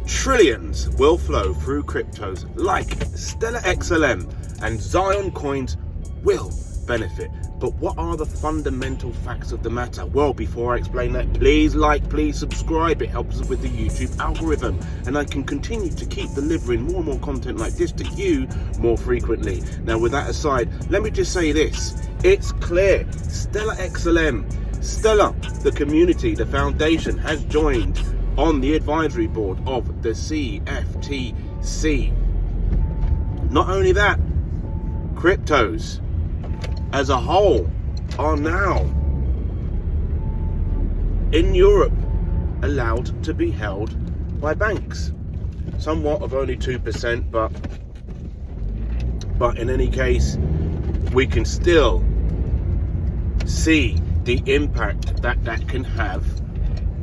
Trillions will flow through cryptos like Stellar XLM, and Zion coins will benefit. But what are the fundamental facts of the matter? Well, before I explain that, please like, please subscribe. It helps us with the YouTube algorithm, and I can continue to keep delivering more and more content like this to you more frequently. Now, with that aside, let me just say this. It's clear. Stellar XLM, Stellar, the community, the foundation, has joined on the advisory board of the CFTC. Not only that, cryptos as a whole are now in Europe allowed to be held by banks. Somewhat of only 2%, but in any case, we can still see the impact that can have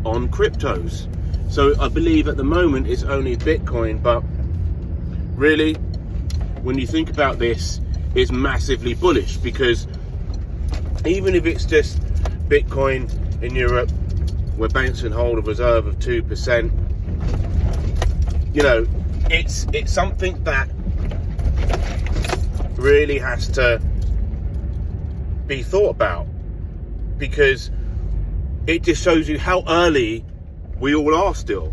on cryptos. So I believe at the moment it's only Bitcoin, but really, when you think about this, it's massively bullish, because even if it's just Bitcoin in Europe, where banks can hold a reserve of 2%, you know, it's something that really has to be thought about, because it just shows you how early we all are still.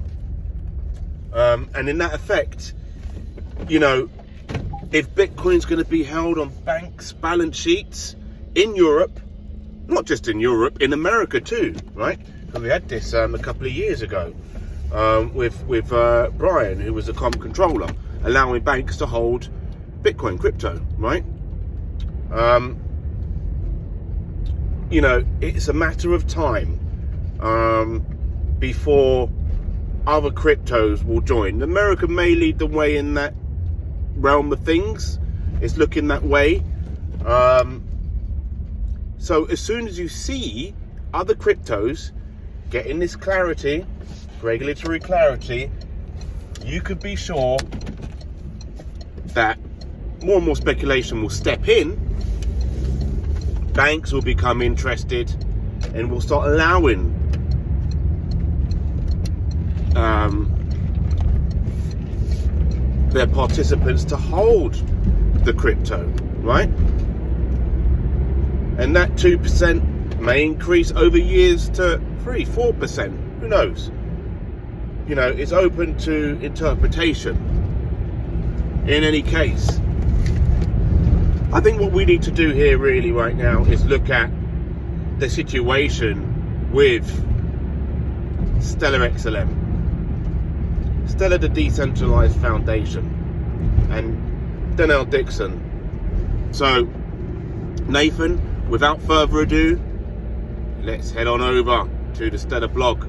And in that effect, you know, if Bitcoin's going to be held on banks' balance sheets in Europe, not just in Europe, in America too, right? Because we had this a couple of years ago with Brian, who was the comptroller, allowing banks to hold Bitcoin crypto, right? You know, it's a matter of time before other cryptos will join. America may lead the way in that realm of things. It's looking that way. So as soon as you see other cryptos getting this clarity, regulatory clarity, you could be sure that more and more speculation will step in. Banks will become interested and will start allowing their participants to hold the crypto, right? And that 2% may increase over years to 3-4%. Who knows? You know, it's open to interpretation. In any case, I think what we need to do here really right now is look at the situation with Stellar XLM, Stellar, the decentralized foundation, and Danielle Dixon. So, Nathan, without further ado, let's head on over to the Stellar blog,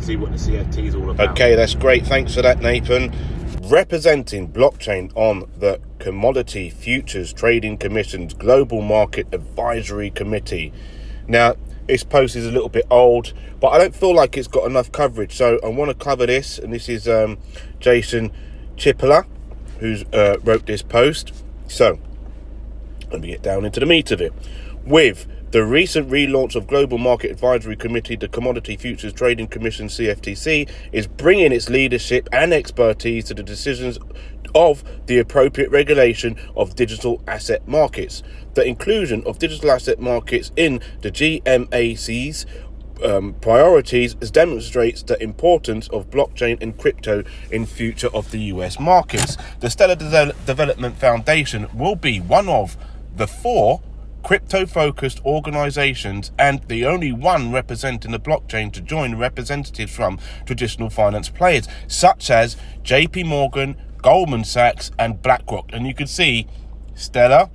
see what the CFT is all about. Okay, that's great. Thanks for that, Nathan. Representing blockchain on the Commodity Futures Trading Commission's Global Market Advisory Committee. Now, this post is a little bit old, but I don't feel like it's got enough coverage, so I want to cover this. And this is Jason Chipala, who's wrote this post. So let me get down into the meat of it. With the recent relaunch of Global Market Advisory Committee, the Commodity Futures Trading Commission, CFTC, is bringing its leadership and expertise to the decisions of the appropriate regulation of digital asset markets. The inclusion of digital asset markets in the GMAC's priorities demonstrates the importance of blockchain and crypto in future of the US markets. The Stellar Development Foundation will be one of the 4 crypto-focused organizations and the only one representing the blockchain to join representatives from traditional finance players such as JP Morgan, Goldman Sachs and Blackrock. And you can see Stellar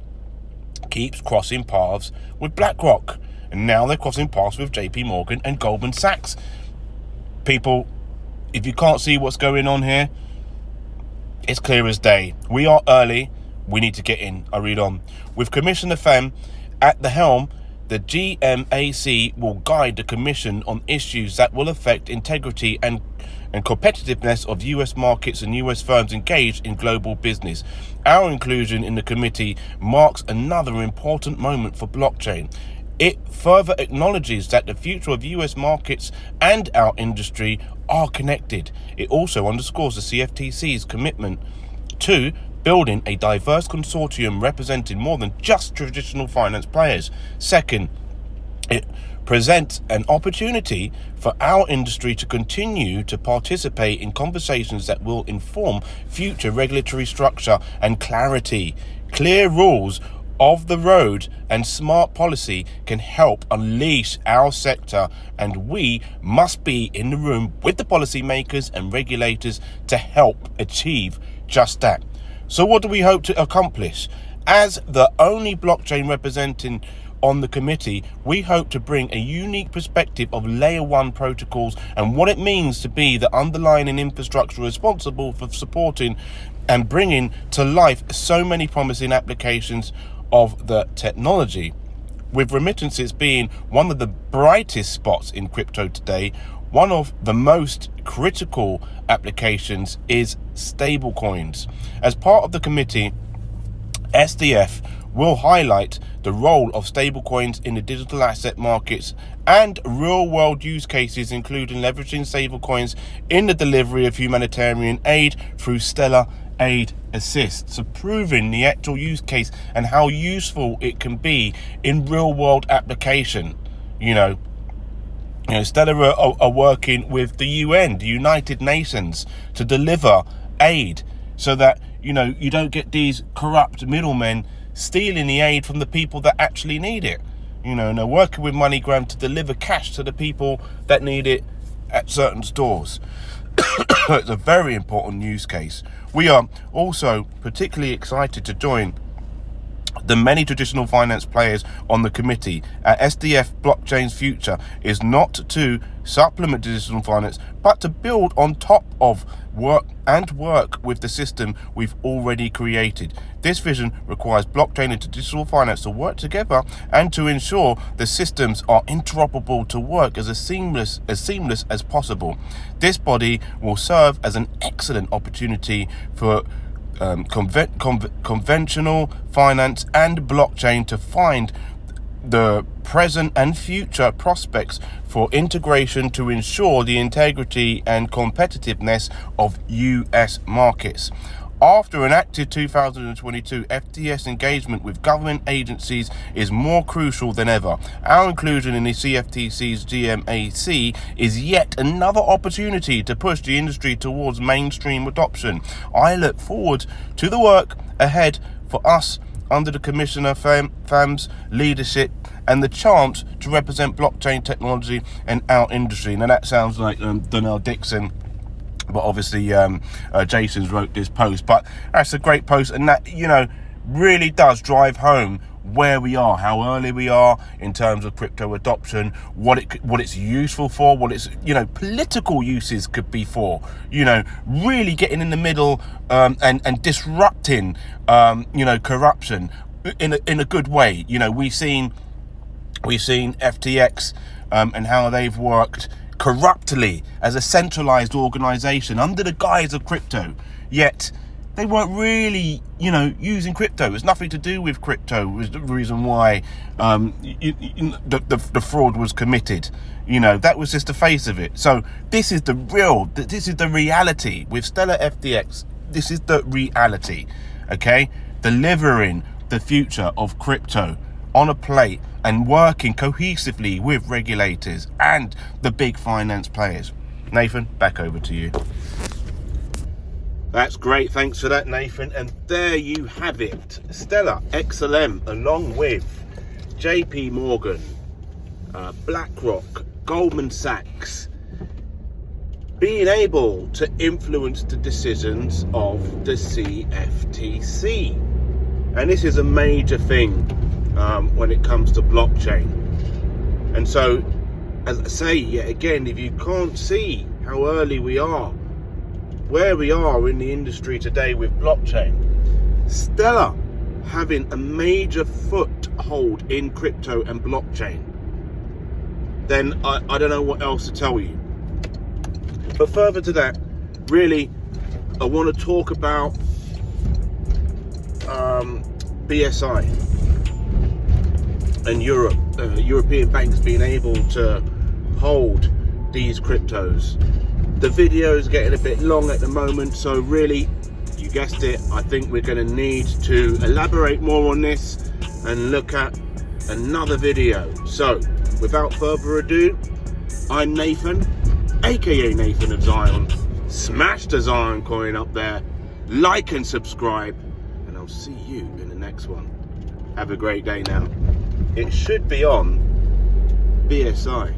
keeps crossing paths with Blackrock, and now they're crossing paths with JP Morgan and Goldman Sachs. People, if you can't see what's going on here, it's clear as day. We are early. We need to get in. I read on. With Commissioner Pham at the helm, the GMAC will guide the Commission on issues that will affect integrity and competitiveness of US markets and US firms engaged in global business. Our inclusion in the committee marks another important moment for blockchain. It further acknowledges that the future of US markets and our industry are connected. It also underscores the CFTC's commitment to building a diverse consortium representing more than just traditional finance players. Second, it presents an opportunity for our industry to continue to participate in conversations that will inform future regulatory structure and clarity. Clear rules of the road and smart policy can help unleash our sector, and we must be in the room with the policymakers and regulators to help achieve just that. So what do we hope to accomplish? As the only blockchain representing on the committee, we hope to bring a unique perspective of layer 1 protocols and what it means to be the underlying infrastructure responsible for supporting and bringing to life so many promising applications of the technology. With remittances being one of the brightest spots in crypto today, one of the most critical applications is stablecoins. As part of the committee, SDF will highlight the role of stablecoins in the digital asset markets and real-world use cases, including leveraging stablecoins in the delivery of humanitarian aid through Stellar Aid Assist, so proving the actual use case and how useful it can be in real-world application. Stellar are working with the UN, the United Nations, to deliver aid so that you don't get these corrupt middlemen stealing the aid from the people that actually need it. And they're working with MoneyGram to deliver cash to the people that need it at certain stores. It's a very important use case. We are also particularly excited to join the many traditional finance players on the committee. SDF blockchain's future is not to supplement traditional finance, but to build on top of work with the system we've already created. This vision requires blockchain and traditional finance to work together and to ensure the systems are interoperable to work as seamless as possible. This body will serve as an excellent opportunity for conventional finance and blockchain to find the present and future prospects for integration to ensure the integrity and competitiveness of US markets. After an active 2022, FTS engagement with government agencies is more crucial than ever. Our inclusion in the CFTC's GMAC is yet another opportunity to push the industry towards mainstream adoption. I look forward to the work ahead for us under the Commissioner Pham's leadership and the chance to represent blockchain technology and our industry. Now that sounds like Donnell Dixon, but obviously Jason's wrote this post. But that's a great post, and that really does drive home where we are, how early we are in terms of crypto adoption, what it's useful for, what its political uses could be for, really getting in the middle and disrupting corruption in a good way. We've seen FTX and how they've worked corruptly as a centralized organization under the guise of crypto, yet they weren't really using crypto. It's nothing to do with crypto was the reason why the fraud was committed. That was just the face of it. So this is the reality with Stellar FTX. This is the reality, okay? Delivering the future of crypto on a plate and working cohesively with regulators and the big finance players. Nathan, back over to you. That's great. Thanks for that, Nathan. And there you have it. Stellar, XLM, along with JP Morgan, Blackrock, Goldman Sachs, being able to influence the decisions of the CFTC. And this is a major thing when it comes to blockchain. And so, as I say yet again, if you can't see how early we are, where we are in the industry today with blockchain, Stellar having a major foothold in crypto and blockchain, then I don't know what else to tell you. But further to that, really, I want to talk about BSI. and European banks being able to hold these cryptos. The video is getting a bit long at the moment, so really, you guessed it, I think we're going to need to elaborate more on this and look at another video. So without further ado, I'm Nathan, aka Nathan of Zion. Smash the Zion coin up there, like and subscribe, and I'll see you in the next one. Have a great day now. It should be on BSI.